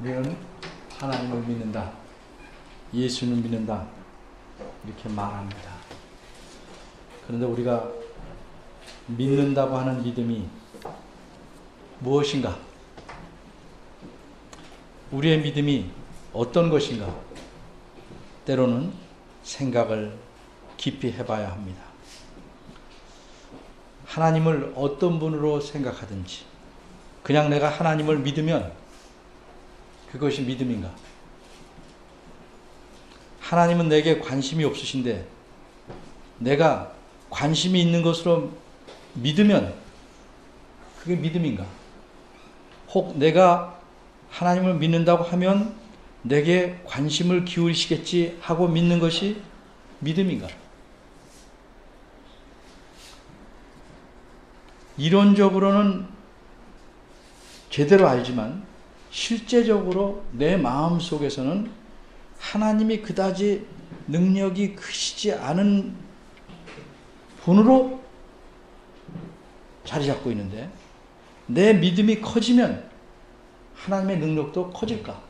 우리는 하나님을 믿는다, 예수를 믿는다, 이렇게 말합니다. 그런데 우리가 믿는다고 하는 믿음이 무엇인가? 우리의 믿음이 어떤 것인가? 때로는 생각을 깊이 해봐야 합니다. 하나님을 어떤 분으로 생각하든지 그냥 내가 하나님을 믿으면 그것이 믿음인가? 하나님은 내게 관심이 없으신데 내가 관심이 있는 것으로 믿으면 그게 믿음인가? 혹 내가 하나님을 믿는다고 하면 내게 관심을 기울이시겠지 하고 믿는 것이 믿음인가? 이론적으로는 제대로 알지만 실제적으로 내 마음 속에서는 하나님이 그다지 능력이 크시지 않은 분으로 자리 잡고 있는데 내 믿음이 커지면 하나님의 능력도 커질까?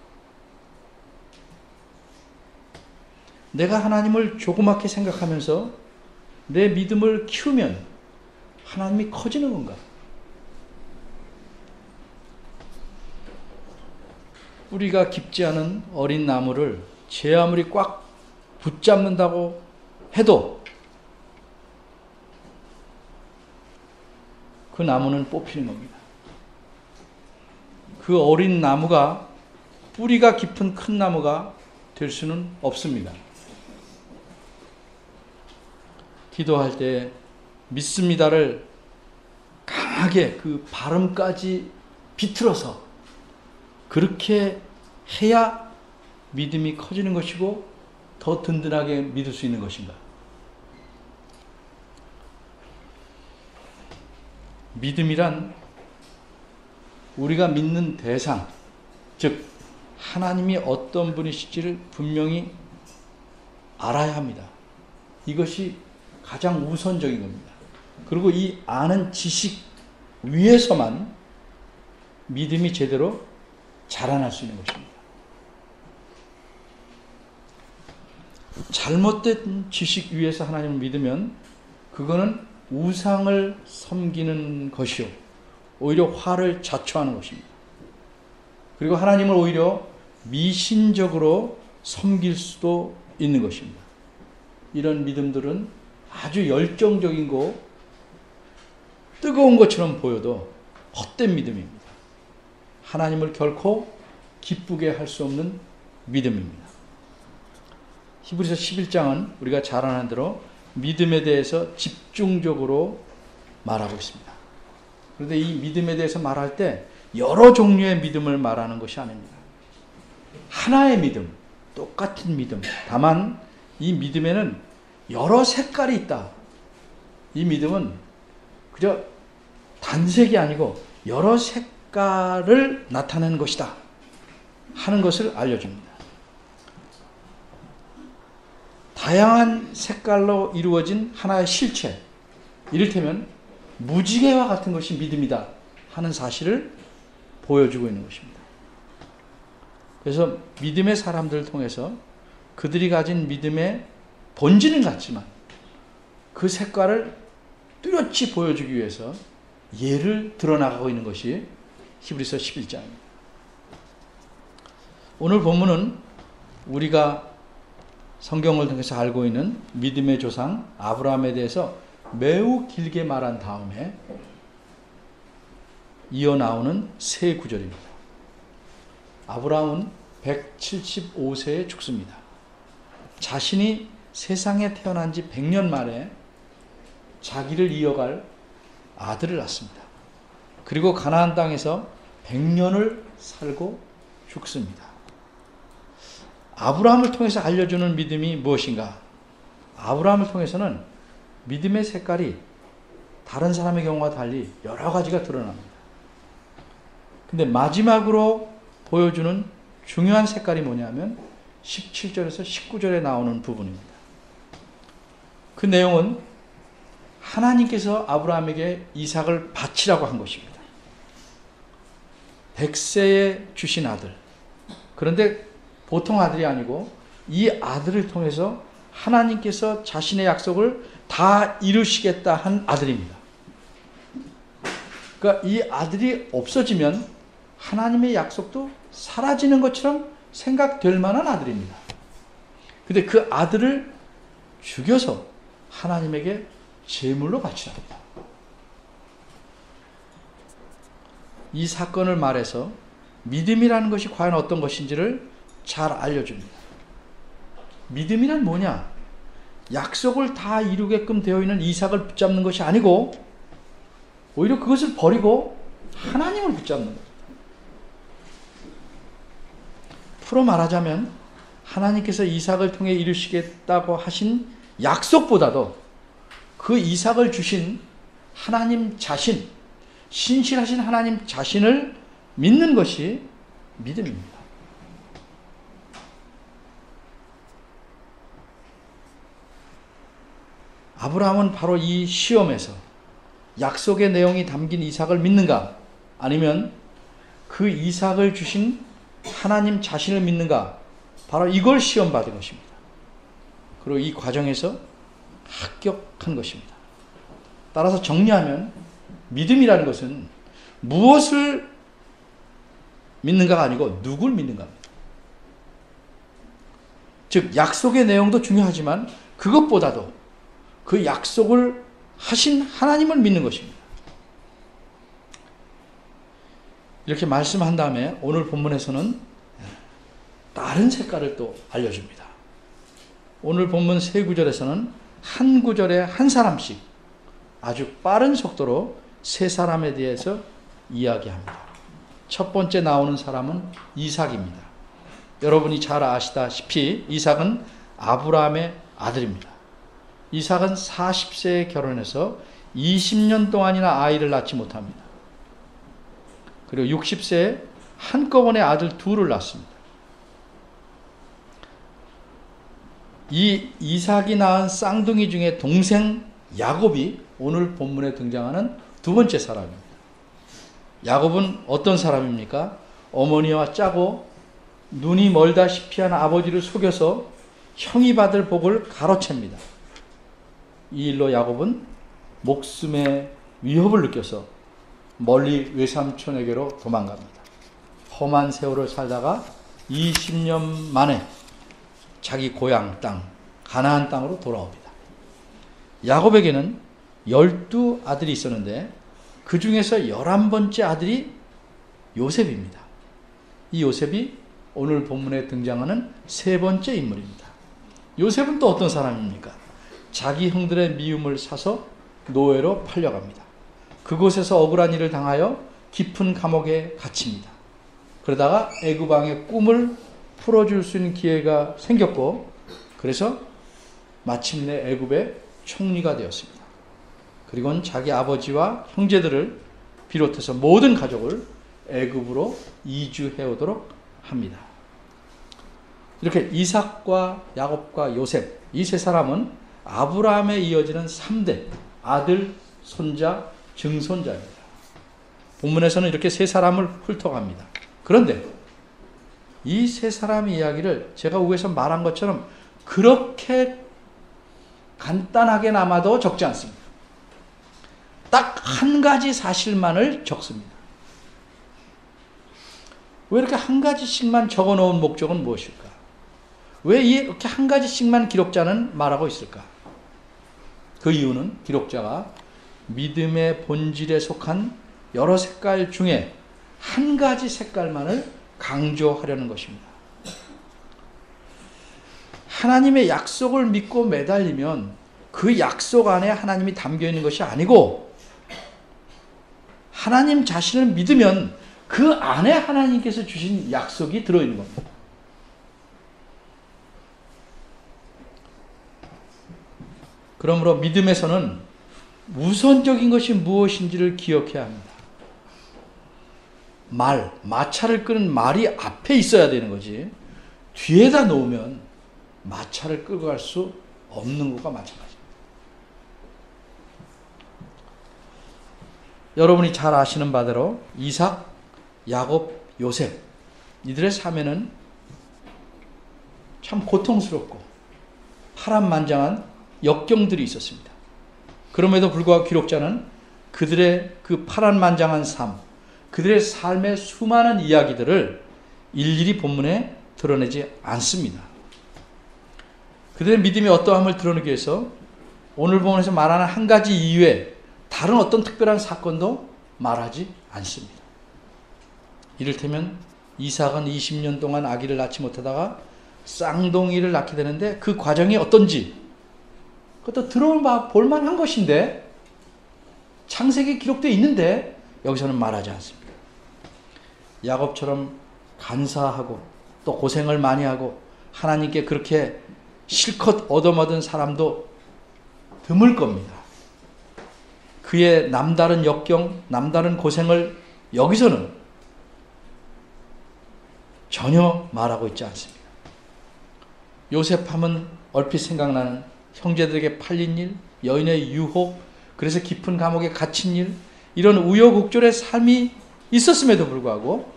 내가 하나님을 조그맣게 생각하면서 내 믿음을 키우면 하나님이 커지는 건가? 뿌리가 깊지 않은 어린 나무를 제 아무리 꽉 붙잡는다고 해도 그 나무는 뽑히는 겁니다. 그 어린 나무가 뿌리가 깊은 큰 나무가 될 수는 없습니다. 기도할 때 믿습니다를 강하게 그 발음까지 비틀어서 그렇게 해야 믿음이 커지는 것이고 더 든든하게 믿을 수 있는 것인가? 믿음이란 우리가 믿는 대상, 즉 하나님이 어떤 분이실지를 분명히 알아야 합니다. 이것이 가장 우선적인 겁니다. 그리고 이 아는 지식 위에서만 믿음이 제대로 자라날 수 있는 것입니다. 잘못된 지식 위에서 하나님을 믿으면 그거는 우상을 섬기는 것이요 오히려 화를 자초하는 것입니다. 그리고 하나님을 오히려 미신적으로 섬길 수도 있는 것입니다. 이런 믿음들은 아주 열정적인 거 뜨거운 것처럼 보여도 헛된 믿음입니다. 하나님을 결코 기쁘게 할 수 없는 믿음입니다. 히브리서 11장은 우리가 잘 아는 대로 믿음에 대해서 집중적으로 말하고 있습니다. 그런데 이 믿음에 대해서 말할 때 여러 종류의 믿음을 말하는 것이 아닙니다. 하나의 믿음, 똑같은 믿음. 다만 이 믿음에는 여러 색깔이 있다. 이 믿음은 그저 단색이 아니고 여러 색깔을 나타내는 것이다 하는 것을 알려줍니다. 다양한 색깔로 이루어진 하나의 실체, 이를테면 무지개와 같은 것이 믿음이다 하는 사실을 보여주고 있는 것입니다. 그래서 믿음의 사람들을 통해서 그들이 가진 믿음의 본질은 같지만 그 색깔을 뚜렷이 보여주기 위해서 예를 드러나가고 있는 것이 히브리서 11장입니다. 오늘 본문은 우리가 성경을 통해서 알고 있는 믿음의 조상 아브라함에 대해서 매우 길게 말한 다음에 이어 나오는 세 구절입니다. 아브라함은 175세에 죽습니다. 자신이 세상에 태어난 지 100년 만에 자기를 이어갈 아들을 낳습니다. 그리고 가나안 땅에서 100년을 살고 죽습니다. 아브라함을 통해서 알려주는 믿음이 무엇인가? 아브라함을 통해서는 믿음의 색깔이 다른 사람의 경우와 달리 여러 가지가 드러납니다. 근데 마지막으로 보여주는 중요한 색깔이 뭐냐면 17절에서 19절에 나오는 부분입니다. 그 내용은 하나님께서 아브라함에게 이삭을 바치라고 한 것입니다. 100세에 주신 아들 그런데 보통 아들이 아니고 이 아들을 통해서 하나님께서 자신의 약속을 다 이루시겠다 한 아들입니다. 그러니까 이 아들이 없어지면 하나님의 약속도 사라지는 것처럼 생각될 만한 아들입니다. 근데 그 아들을 죽여서 하나님에게 제물로 바치랍니다. 이 사건을 말해서 믿음이라는 것이 과연 어떤 것인지를 잘 알려줍니다. 믿음이란 뭐냐? 약속을 다 이루게끔 되어 있는 이삭을 붙잡는 것이 아니고 오히려 그것을 버리고 하나님을 붙잡는 것. 풀어 말하자면 하나님께서 이삭을 통해 이루시겠다고 하신 약속보다도 그 이삭을 주신 하나님 자신, 신실하신 하나님 자신을 믿는 것이 믿음입니다. 아브라함은 바로 이 시험에서 약속의 내용이 담긴 이삭을 믿는가, 아니면 그 이삭을 주신 하나님 자신을 믿는가, 바로 이걸 시험받은 것입니다. 그리고 이 과정에서 합격한 것입니다. 따라서 정리하면 믿음이라는 것은 무엇을 믿는가가 아니고 누굴 믿는가입니다. 즉 약속의 내용도 중요하지만 그것보다도 그 약속을 하신 하나님을 믿는 것입니다. 이렇게 말씀한 다음에 오늘 본문에서는 다른 색깔을 또 알려줍니다. 오늘 본문 세 구절에서는 한 구절에 한 사람씩 아주 빠른 속도로 세 사람에 대해서 이야기합니다. 첫 번째 나오는 사람은 이삭입니다. 여러분이 잘 아시다시피 이삭은 아브라함의 아들입니다. 이삭은 40세에 결혼해서 20년 동안이나 아이를 낳지 못합니다. 그리고 60세에 한꺼번에 아들 둘을 낳습니다. 이 이삭이 낳은 쌍둥이 중에 동생 야곱이 오늘 본문에 등장하는 두 번째 사람입니다. 야곱은 어떤 사람입니까? 어머니와 짜고 눈이 멀다시피 한 아버지를 속여서 형이 받을 복을 가로챕니다. 이 일로 야곱은 목숨의 위협을 느껴서 멀리 외삼촌에게로 도망갑니다. 험한 세월을 살다가 20년 만에 자기 고향 땅, 가나안 땅으로 돌아옵니다. 야곱에게는 12아들이 있었는데 그 중에서 11번째 아들이 요셉입니다. 이 요셉이 오늘 본문에 등장하는 세 번째 인물입니다. 요셉은 또 어떤 사람입니까? 자기 형들의 미움을 사서 노예로 팔려갑니다. 그곳에서 억울한 일을 당하여 깊은 감옥에 갇힙니다. 그러다가 애굽 왕의 꿈을 풀어줄 수 있는 기회가 생겼고, 그래서 마침내 애굽의 총리가 되었습니다. 그리고는 자기 아버지와 형제들을 비롯해서 모든 가족을 애굽으로 이주해 오도록 합니다. 이렇게 이삭과 야곱과 요셉, 이 세 사람은 아브라함에 이어지는 3대 아들, 손자, 증손자입니다. 본문에서는 이렇게 세 사람을 훑어갑니다. 그런데 이 세 사람의 이야기를 제가 위에서 말한 것처럼 그렇게 간단하게나마도 적지 않습니다. 딱 한 가지 사실만을 적습니다. 왜 이렇게 한 가지씩만 적어놓은 목적은 무엇일까? 왜 이렇게 한 가지씩만 기록자는 말하고 있을까? 그 이유는 기록자가 믿음의 본질에 속한 여러 색깔 중에 한 가지 색깔만을 강조하려는 것입니다. 하나님의 약속을 믿고 매달리면 그 약속 안에 하나님이 담겨 있는 것이 아니고, 하나님 자신을 믿으면 그 안에 하나님께서 주신 약속이 들어있는 겁니다. 그러므로 믿음에서는 우선적인 것이 무엇인지를 기억해야 합니다. 마차를 끄는 말이 앞에 있어야 되는 거지, 뒤에다 놓으면 마차를 끌고 갈 수 없는 것과 마찬가지입니다. 여러분이 잘 아시는 바대로 이삭, 야곱, 요셉, 이들의 삶에는 참 고통스럽고 파란만장한 역경들이 있었습니다. 그럼에도 불구하고 기록자는 그들의 그 파란만장한 삶, 그들의 삶의 수많은 이야기들을 일일이 본문에 드러내지 않습니다. 그들의 믿음이 어떠함을 드러내기 위해서 오늘 본문에서 말하는 한 가지 이외에 다른 어떤 특별한 사건도 말하지 않습니다. 이를테면 이삭은 20년 동안 아기를 낳지 못하다가 쌍둥이를 낳게 되는데 그 과정이 어떤지 그것도 들어볼 볼만한 것인데 창세기에 기록되어 있는데 여기서는 말하지 않습니다. 야곱처럼 간사하고 또 고생을 많이 하고 하나님께 그렇게 실컷 얻어먹은 사람도 드물 겁니다. 그의 남다른 역경, 남다른 고생을 여기서는 전혀 말하고 있지 않습니다. 요셉하면 얼핏 생각나는 형제들에게 팔린 일, 여인의 유혹, 그래서 깊은 감옥에 갇힌 일, 이런 우여곡절의 삶이 있었음에도 불구하고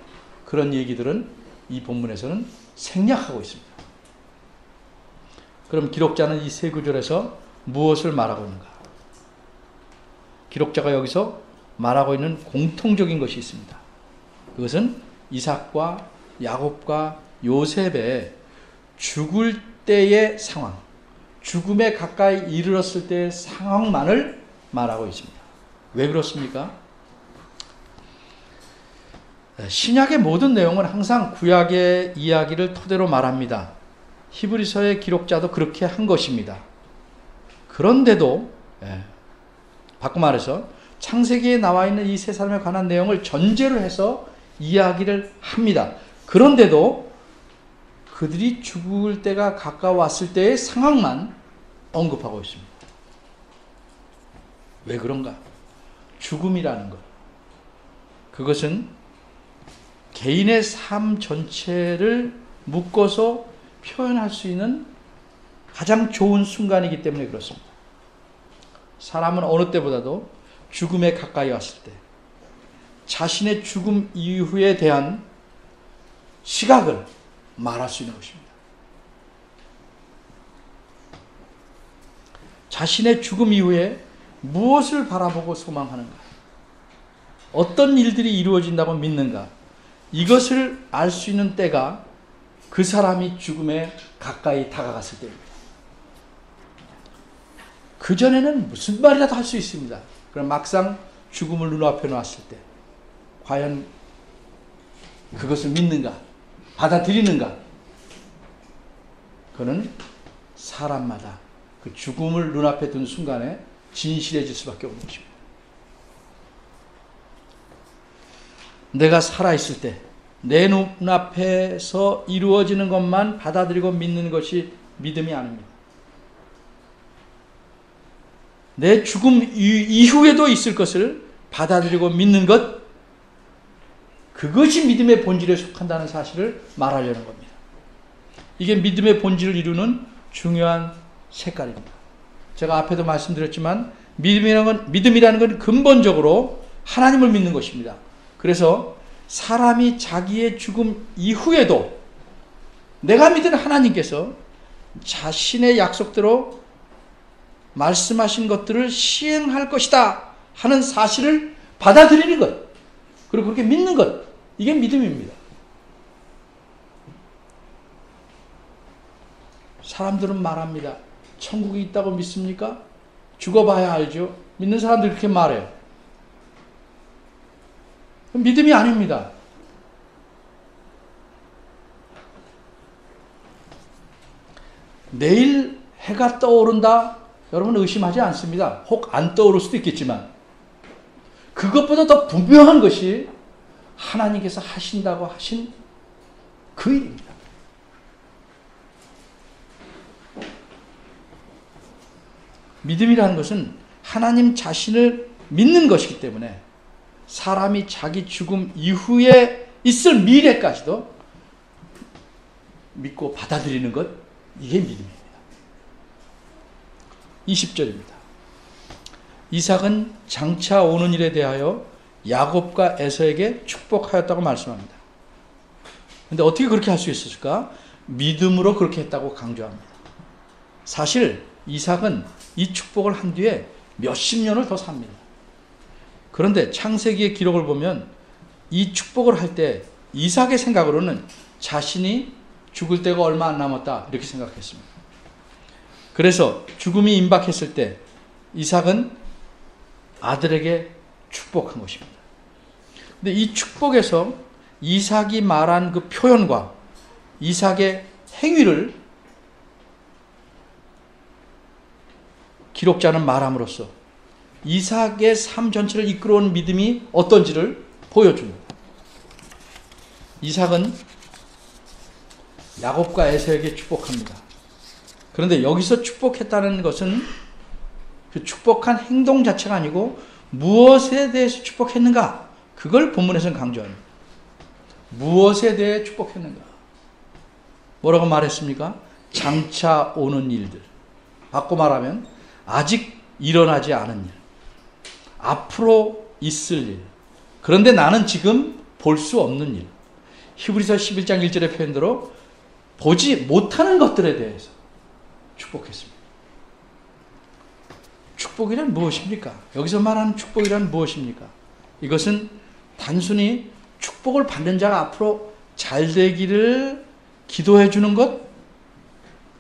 그런 얘기들은 이 본문에서는 생략하고 있습니다. 그럼 기록자는 이 세 구절에서 무엇을 말하고 있는가? 기록자가 여기서 말하고 있는 공통적인 것이 있습니다. 그것은 이삭과 야곱과 요셉의 죽을 때의 상황, 죽음에 가까이 이르렀을 때의 상황만을 말하고 있습니다. 왜 그렇습니까? 신약의 모든 내용은 항상 구약의 이야기를 토대로 말합니다. 히브리서의 기록자도 그렇게 한 것입니다. 그런데도 바꿔 말해서 창세기에 나와 있는 이 세 사람에 관한 내용을 전제로 해서 이야기를 합니다. 그런데도 그들이 죽을 때가 가까웠을 때의 상황만 언급하고 있습니다. 왜 그런가? 죽음이라는 것. 그것은 개인의 삶 전체를 묶어서 표현할 수 있는 가장 좋은 순간이기 때문에 그렇습니다. 사람은 어느 때보다도 죽음에 가까이 왔을 때 자신의 죽음 이후에 대한 시각을 말할 수 있는 것입니다. 자신의 죽음 이후에 무엇을 바라보고 소망하는가? 어떤 일들이 이루어진다고 믿는가? 이것을 알 수 있는 때가 그 사람이 죽음에 가까이 다가갔을 때입니다. 그전에는 무슨 말이라도 할 수 있습니다. 그럼 막상 죽음을 눈앞에 놨을 때 과연 그것을 믿는가? 받아들이는가? 그는 사람마다 그 죽음을 눈앞에 둔 순간에 진실해질 수밖에 없는 것입니다. 내가 살아있을 때 내 눈앞에서 이루어지는 것만 받아들이고 믿는 것이 믿음이 아닙니다. 내 죽음 이후에도 있을 것을 받아들이고 믿는 것, 그것이 믿음의 본질에 속한다는 사실을 말하려는 겁니다. 이게 믿음의 본질을 이루는 중요한 색깔입니다. 제가 앞에도 말씀드렸지만 믿음이라는 건 근본적으로 하나님을 믿는 것입니다. 그래서 사람이 자기의 죽음 이후에도 내가 믿는 하나님께서 자신의 약속대로 말씀하신 것들을 시행할 것이다 하는 사실을 받아들이는 것, 그리고 그렇게 믿는 것, 이게 믿음입니다. 사람들은 말합니다. 천국이 있다고 믿습니까? 죽어봐야 알죠. 믿는 사람들이 그렇게 말해요. 믿음이 아닙니다. 내일 해가 떠오른다? 여러분 의심하지 않습니다. 혹 안 떠오를 수도 있겠지만 그것보다 더 분명한 것이 하나님께서 하신다고 하신 그 일입니다. 믿음이라는 것은 하나님 자신을 믿는 것이기 때문에 사람이 자기 죽음 이후에 있을 미래까지도 믿고 받아들이는 것, 이게 믿음입니다. 20절입니다. 이삭은 장차 오는 일에 대하여 야곱과 에서에게 축복하였다고 말씀합니다. 그런데 어떻게 그렇게 할 수 있었을까? 믿음으로 그렇게 했다고 강조합니다. 사실 이삭은 이 축복을 한 뒤에 몇십 년을 더 삽니다. 그런데 창세기의 기록을 보면 이 축복을 할 때 이삭의 생각으로는 자신이 죽을 때가 얼마 안 남았다 이렇게 생각했습니다. 그래서 죽음이 임박했을 때 이삭은 아들에게 축복한 것입니다. 근데 이 축복에서 이삭이 말한 그 표현과 이삭의 행위를 기록자는 말함으로써 이삭의 삶 전체를 이끌어온 믿음이 어떤지를 보여줍니다. 이삭은 야곱과 에서에게 축복합니다. 그런데 여기서 축복했다는 것은 그 축복한 행동 자체가 아니고 무엇에 대해서 축복했는가? 그걸 본문에서는 강조합니다. 무엇에 대해 축복했는가? 뭐라고 말했습니까? 장차 오는 일들. 바꿔 말하면 아직 일어나지 않은 일. 앞으로 있을 일. 그런데 나는 지금 볼 수 없는 일. 히브리서 11장 1절의 표현대로 보지 못하는 것들에 대해서 축복했습니다. 축복이란 무엇입니까? 여기서 말하는 축복이란 무엇입니까? 이것은 단순히 축복을 받는 자가 앞으로 잘 되기를 기도해 주는 것,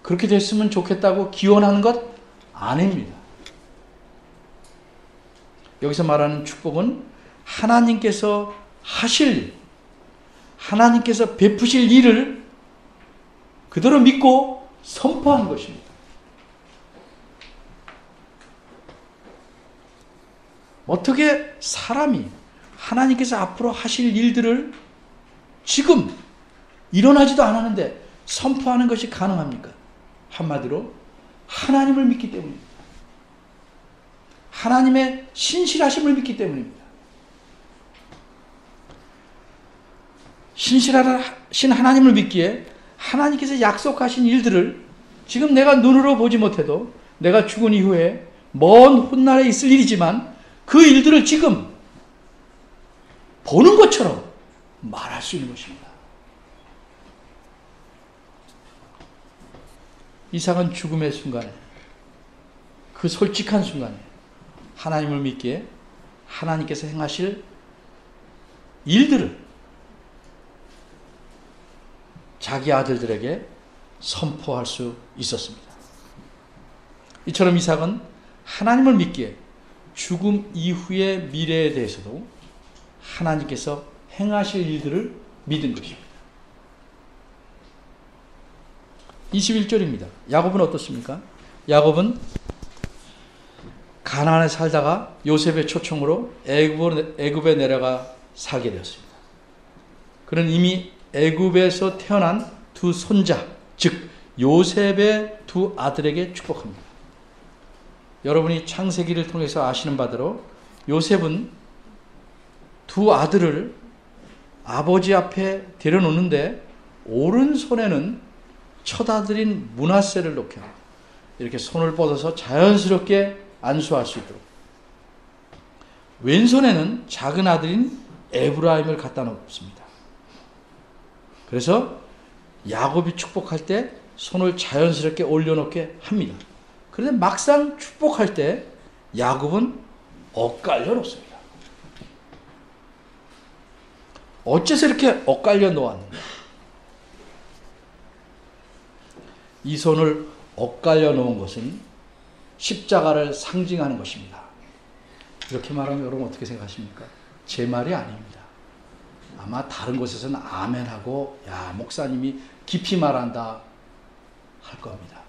그렇게 됐으면 좋겠다고 기원하는 것 아닙니다. 여기서 말하는 축복은 하나님께서 하실 일, 하나님께서 베푸실 일을 그대로 믿고 선포하는 것입니다. 어떻게 사람이 하나님께서 앞으로 하실 일들을 지금 일어나지도 않았는데 선포하는 것이 가능합니까? 한마디로 하나님을 믿기 때문입니다. 하나님의 신실하심을 믿기 때문입니다. 신실하신 하나님을 믿기에 하나님께서 약속하신 일들을 지금 내가 눈으로 보지 못해도 내가 죽은 이후에 먼 훗날에 있을 일이지만 그 일들을 지금 보는 것처럼 말할 수 있는 것입니다. 이삭은 죽음의 순간에, 그 솔직한 순간에 하나님을 믿기에 하나님께서 행하실 일들을 자기 아들들에게 선포할 수 있었습니다. 이처럼 이삭은 하나님을 믿기에 죽음 이후의 미래에 대해서도 하나님께서 행하실 일들을 믿은 것입니다. 21절입니다. 야곱은 어떻습니까? 야곱은 가나안에 살다가 요셉의 초청으로 애굽에 내려가 살게 되었습니다. 그는 이미 애굽에서 태어난 두 손자, 즉 요셉의 두 아들에게 축복합니다. 여러분이 창세기를 통해서 아시는 바대로 요셉은 두 아들을 아버지 앞에 데려놓는데 오른손에는 첫아들인 므낫세를 놓게 합니다. 이렇게 손을 뻗어서 자연스럽게 안수할 수 있도록. 왼손에는 작은 아들인 에브라임을 갖다 놓습니다. 그래서 야곱이 축복할 때 손을 자연스럽게 올려놓게 합니다. 그런데 막상 축복할 때 야곱은 엇갈려 놓습니다. 어째서 이렇게 엇갈려 놓았는가? 이 손을 엇갈려 놓은 것은 십자가를 상징하는 것입니다. 이렇게 말하면 여러분 어떻게 생각하십니까? 제 말이 아닙니다. 아마 다른 곳에서는 아멘하고 야 목사님이 깊이 말한다 할 겁니다.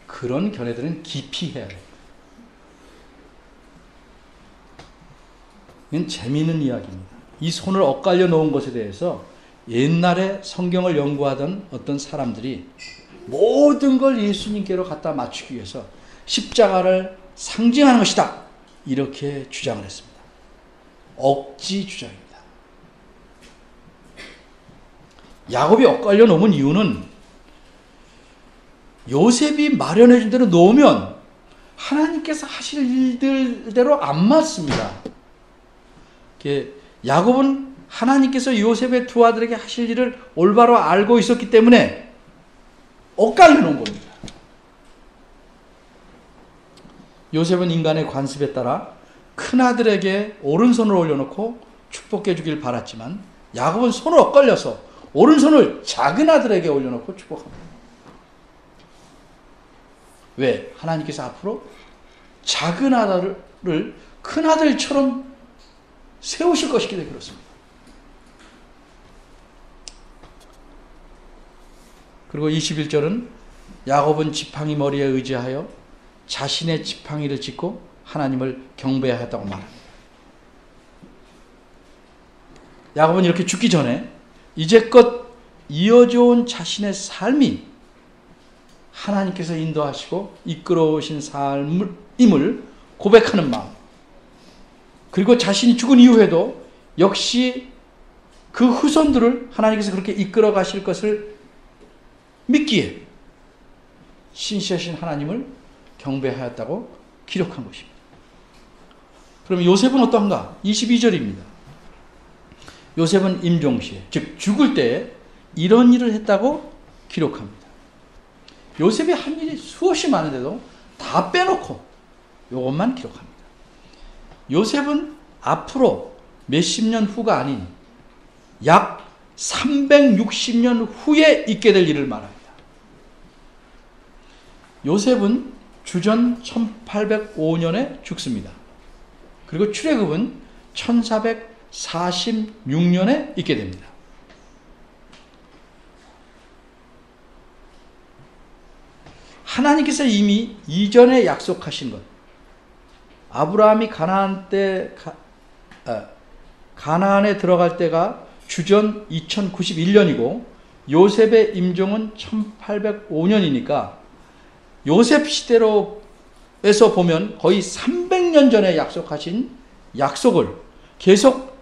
그런 견해들은 깊이 해야 돼요. 이건 재미있는 이야기입니다. 이 손을 엇갈려 놓은 것에 대해서 옛날에 성경을 연구하던 어떤 사람들이 모든 걸 예수님께로 갖다 맞추기 위해서 십자가를 상징하는 것이다 이렇게 주장을 했습니다. 억지 주장입니다. 야곱이 엇갈려 놓은 이유는 요셉이 마련해 준 대로 놓으면 하나님께서 하실 일들대로 안 맞습니다. 야곱은 하나님께서 요셉의 두 아들에게 하실 일을 올바로 알고 있었기 때문에 엇갈려 놓은 겁니다. 요셉은 인간의 관습에 따라 큰아들에게 오른손을 올려놓고 축복해 주길 바랐지만 야곱은 손을 엇갈려서 오른손을 작은아들에게 올려놓고 축복합니다. 왜? 하나님께서 앞으로 작은아들을 큰아들처럼 세우실 것이기 때문에 그렇습니다. 그리고 21절은 야곱은 지팡이 머리에 의지하여 자신의 지팡이를 짚고 하나님을 경배하였다고 말합니다. 야곱은 이렇게 죽기 전에 이제껏 이어져 온 자신의 삶이 하나님께서 인도하시고 이끌어오신 삶임을 고백하는 마음, 그리고 자신이 죽은 이후에도 역시 그 후손들을 하나님께서 그렇게 이끌어 가실 것을 믿기에 신실하신 하나님을 경배하였다고 기록한 것입니다. 그럼 요셉은 어떠한가? 22절입니다. 요셉은 임종시에, 즉 죽을 때에 이런 일을 했다고 기록합니다. 요셉이 한 일이 수없이 많은데도 다 빼놓고 이것만 기록합니다. 요셉은 앞으로 몇십 년 후가 아닌 약 360년 후에 있게 될 일을 말합니다. 요셉은 주전 1805년에 죽습니다. 그리고 출애굽은 1446년에 있게 됩니다. 하나님께서 이미 이전에 약속하신 것, 아브라함이 가나안에 들어갈 때가 주전 2091년이고 요셉의 임종은 1805년이니까 요셉 시대로에서 보면 거의 300년 전에 약속하신 약속을 계속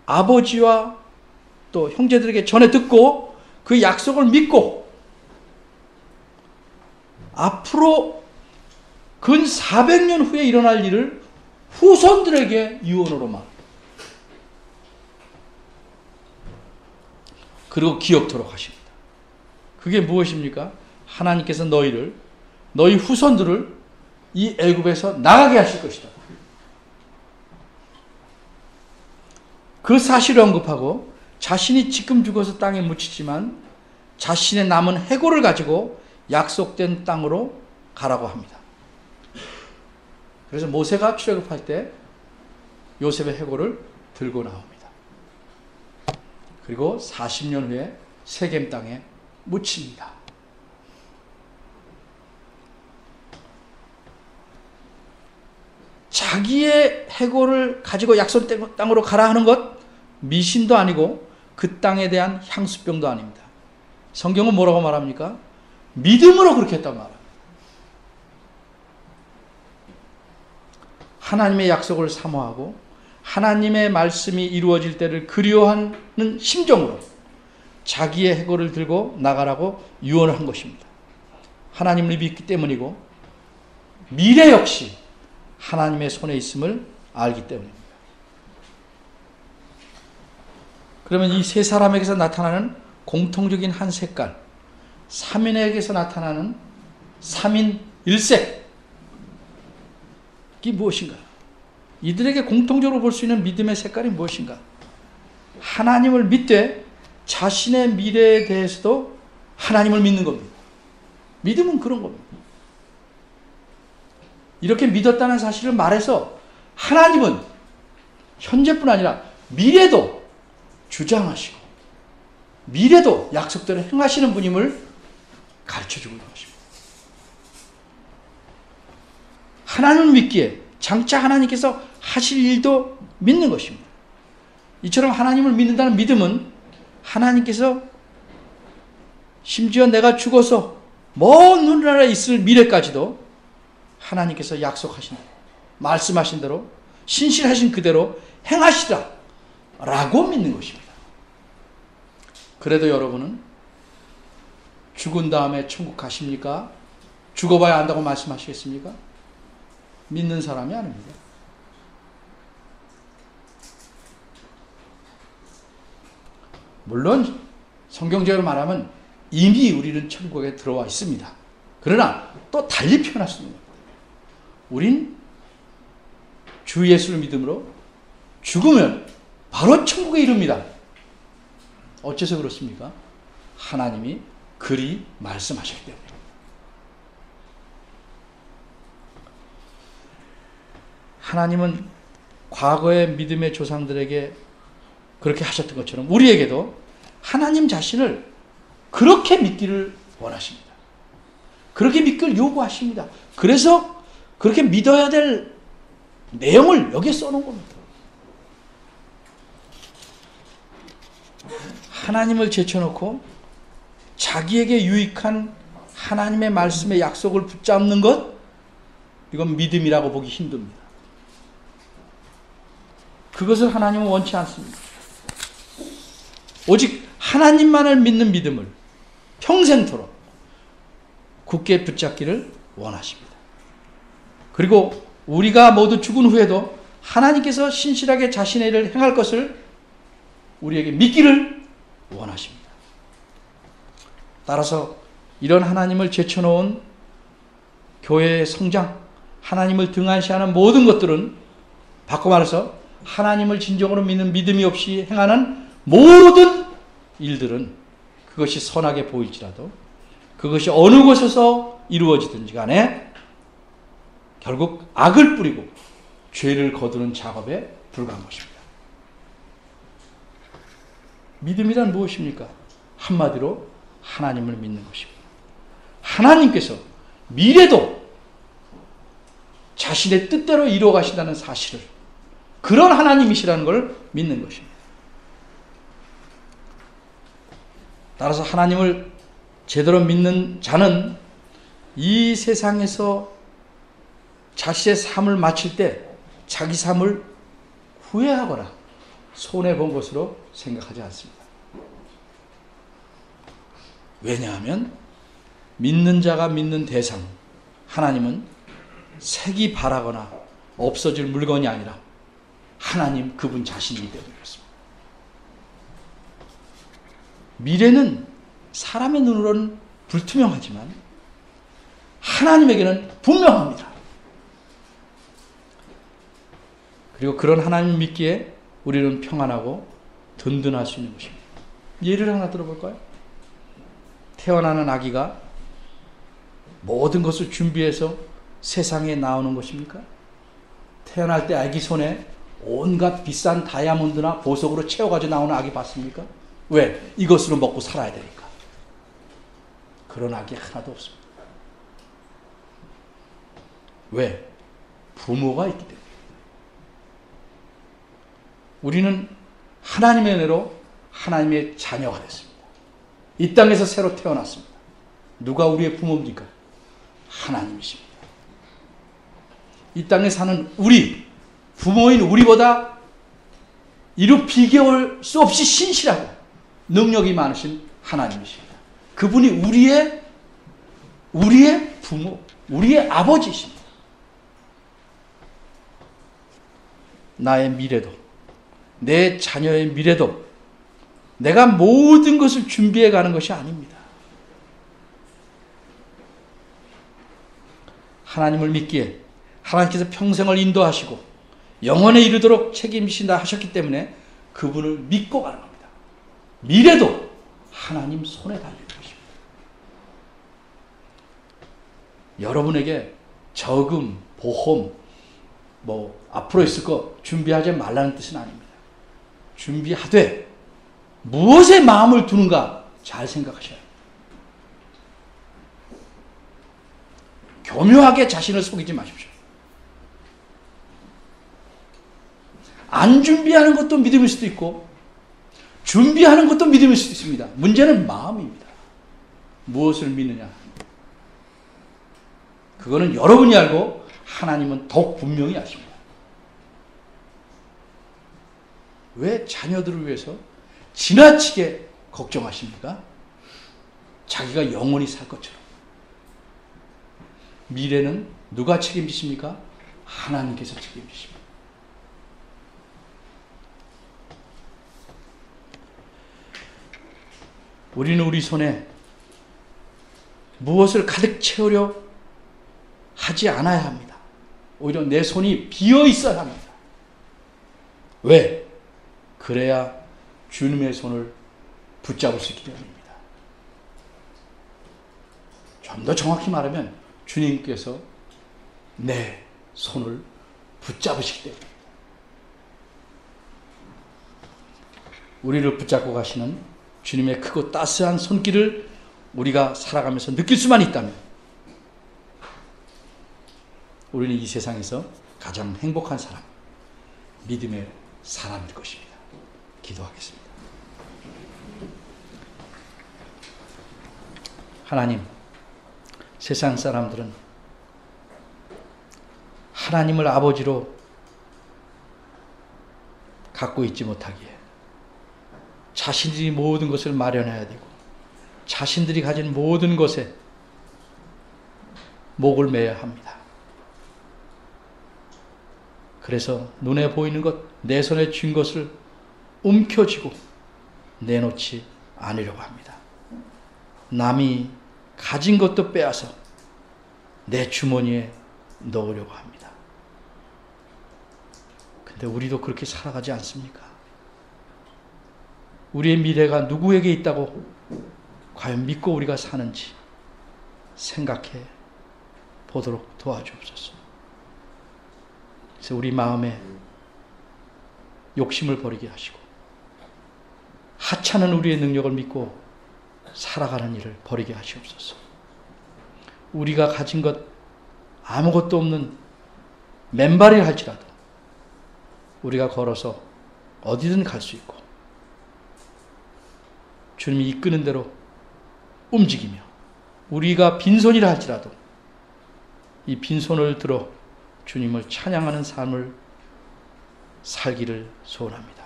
아버지와 또 형제들에게 전해 듣고 그 약속을 믿고 앞으로 근 400년 후에 일어날 일을 후손들에게 유언으로 말, 그리고 기억토록 하십니다. 그게 무엇입니까? 하나님께서 너희 후손들을 이 애굽에서 나가게 하실 것이다. 그 사실을 언급하고 자신이 지금 죽어서 땅에 묻히지만 자신의 남은 해골을 가지고 약속된 땅으로 가라고 합니다. 그래서 모세가 출애굽할 때 요셉의 해골을 들고 나옵니다. 그리고 40년 후에 세겜 땅에 묻힙니다. 자기의 해골을 가지고 약속 땅으로 가라 하는 것 미신도 아니고 그 땅에 대한 향수병도 아닙니다. 성경은 뭐라고 말합니까? 믿음으로 그렇게 했단 말이에요. 하나님의 약속을 사모하고 하나님의 말씀이 이루어질 때를 그리워하는 심정으로 자기의 해골을 들고 나가라고 유언을 한 것입니다. 하나님을 믿기 때문이고 미래 역시 하나님의 손에 있음을 알기 때문입니다. 그러면 이 세 사람에게서 나타나는 공통적인 한 색깔, 3인에게서 나타나는 3인 1색, 이 무엇인가? 이들에게 공통적으로 볼 수 있는 믿음의 색깔이 무엇인가? 하나님을 믿되 자신의 미래에 대해서도 하나님을 믿는 겁니다. 믿음은 그런 겁니다. 이렇게 믿었다는 사실을 말해서 하나님은 현재뿐 아니라 미래도 주장하시고 미래도 약속대로 행하시는 분임을 가르쳐주고 있는 것입니다. 하나님을 믿기에 장차 하나님께서 하실 일도 믿는 것입니다. 이처럼 하나님을 믿는다는 믿음은 하나님께서 심지어 내가 죽어서 먼 훗날에 있을 미래까지도 하나님께서 약속하신 대로, 말씀하신 대로, 신실하신 그대로 행하시라 라고 믿는 것입니다. 그래도 여러분은 죽은 다음에 천국 가십니까? 죽어봐야 안다고 말씀하시겠습니까? 믿는 사람이 아닙니다. 물론 성경적으로 말하면 이미 우리는 천국에 들어와 있습니다. 그러나 또 달리 표현할 수 있는 겁니다. 우린 주 예수를 믿음으로 죽으면 바로 천국에 이릅니다. 어째서 그렇습니까? 하나님이 그리 말씀하셨기 때문에. 하나님은 과거의 믿음의 조상들에게 그렇게 하셨던 것처럼 우리에게도 하나님 자신을 그렇게 믿기를 원하십니다. 그렇게 믿기를 요구하십니다. 그래서 그렇게 믿어야 될 내용을 여기에 써놓은 겁니다. 하나님을 제쳐놓고 자기에게 유익한 하나님의 말씀의 약속을 붙잡는 것, 이건 믿음이라고 보기 힘듭니다. 그것을 하나님은 원치 않습니다. 오직 하나님만을 믿는 믿음을 평생토록 굳게 붙잡기를 원하십니다. 그리고 우리가 모두 죽은 후에도 하나님께서 신실하게 자신의 일을 행할 것을 우리에게 믿기를 원하십니다. 따라서 이런 하나님을 제쳐놓은 교회의 성장, 하나님을 등한시하는 모든 것들은 바꿔 말해서 하나님을 진정으로 믿는 믿음이 없이 행하는 모든 일들은 그것이 선하게 보일지라도 그것이 어느 곳에서 이루어지든지 간에 결국 악을 뿌리고 죄를 거두는 작업에 불과한 것입니다. 믿음이란 무엇입니까? 한마디로 하나님을 믿는 것입니다. 하나님께서 미래도 자신의 뜻대로 이루어 가신다는 사실을, 그런 하나님이시라는 걸 믿는 것입니다. 따라서 하나님을 제대로 믿는 자는 이 세상에서 자신의 삶을 마칠 때 자기 삶을 후회하거나 손해본 것으로 생각하지 않습니다. 왜냐하면 믿는 자가 믿는 대상, 하나님은 색이 바라거나 없어질 물건이 아니라 하나님 그분 자신이기 때문에 그렇습니다. 미래는 사람의 눈으로는 불투명하지만 하나님에게는 분명합니다. 그리고 그런 하나님을 믿기에 우리는 평안하고 든든할 수 있는 것입니다. 예를 하나 들어볼까요? 태어나는 아기가 모든 것을 준비해서 세상에 나오는 것입니까? 태어날 때 아기 손에 온갖 비싼 다이아몬드나 보석으로 채워가지고 나오는 아기 봤습니까? 왜? 이것으로 먹고 살아야 되니까. 그런 아기 하나도 없습니다. 왜? 부모가 있기 때문에. 우리는 하나님의 은혜로 하나님의 자녀가 됐습니다. 이 땅에서 새로 태어났습니다. 누가 우리의 부모입니까? 하나님이십니다. 이 땅에 사는 우리, 부모인 우리보다 이루 비교할 수 없이 신실하고 능력이 많으신 하나님이십니다. 그분이 우리의 부모, 우리의 아버지이십니다. 나의 미래도, 내 자녀의 미래도 내가 모든 것을 준비해 가는 것이 아닙니다. 하나님을 믿기에 하나님께서 평생을 인도하시고 영원에 이르도록 책임지신다 하셨기 때문에 그분을 믿고 가는 겁니다. 미래도 하나님 손에 달린 것입니다. 여러분에게 저금, 보험, 앞으로 있을 거 준비하지 말라는 뜻은 아닙니다. 준비하되 무엇에 마음을 두는가 잘 생각하셔야 합니다. 교묘하게 자신을 속이지 마십시오. 안 준비하는 것도 믿음일 수도 있고 준비하는 것도 믿음일 수도 있습니다. 문제는 마음입니다. 무엇을 믿느냐. 그거는 여러분이 알고 하나님은 더욱 분명히 아십니다. 왜 자녀들을 위해서 지나치게 걱정하십니까? 자기가 영원히 살 것처럼. 미래는 누가 책임지십니까? 하나님께서 책임지십니다. 우리는 우리 손에 무엇을 가득 채우려 하지 않아야 합니다. 오히려 내 손이 비어 있어야 합니다. 왜? 그래야 주님의 손을 붙잡을 수 있기 때문입니다. 좀 더 정확히 말하면 주님께서 내 손을 붙잡으시기 때문입니다. 우리를 붙잡고 가시는 주님의 크고 따스한 손길을 우리가 살아가면서 느낄 수만 있다면 우리는 이 세상에서 가장 행복한 사람, 믿음의 사람일 것입니다. 기도하겠습니다. 하나님, 세상 사람들은 하나님을 아버지로 갖고 있지 못하기에 자신들이 모든 것을 마련해야 되고 자신들이 가진 모든 것에 목을 매야 합니다. 그래서 눈에 보이는 것, 내 손에 쥔 것을 움켜쥐고 내놓지 않으려고 합니다. 남이 가진 것도 빼앗아 내 주머니에 넣으려고 합니다. 근데 우리도 그렇게 살아가지 않습니까? 우리의 미래가 누구에게 있다고 과연 믿고 우리가 사는지 생각해 보도록 도와주옵소서. 그래서 우리 마음에 욕심을 버리게 하시고 하찮은 우리의 능력을 믿고 살아가는 일을 버리게 하시옵소서. 우리가 가진 것 아무것도 없는 맨발이라 할지라도 우리가 걸어서 어디든 갈 수 있고 주님이 이끄는 대로 움직이며 우리가 빈손이라 할지라도 이 빈손을 들어 주님을 찬양하는 삶을 살기를 소원합니다.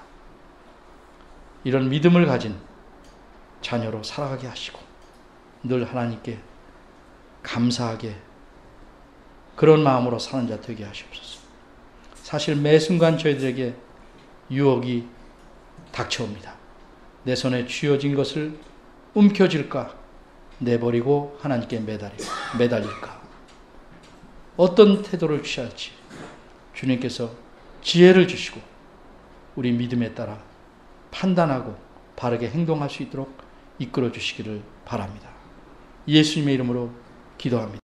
이런 믿음을 가진 자녀로 살아가게 하시고 늘 하나님께 감사하게 그런 마음으로 사는 자 되게 하시옵소서. 사실 매 순간 저희들에게 유혹이 닥쳐옵니다. 내 손에 쥐어진 것을 움켜쥘까 내버리고 하나님께 매달릴까 어떤 태도를 취할지 주님께서 지혜를 주시고 우리 믿음에 따라 판단하고 바르게 행동할 수 있도록 이끌어 주시기를 바랍니다. 예수님의 이름으로 기도합니다.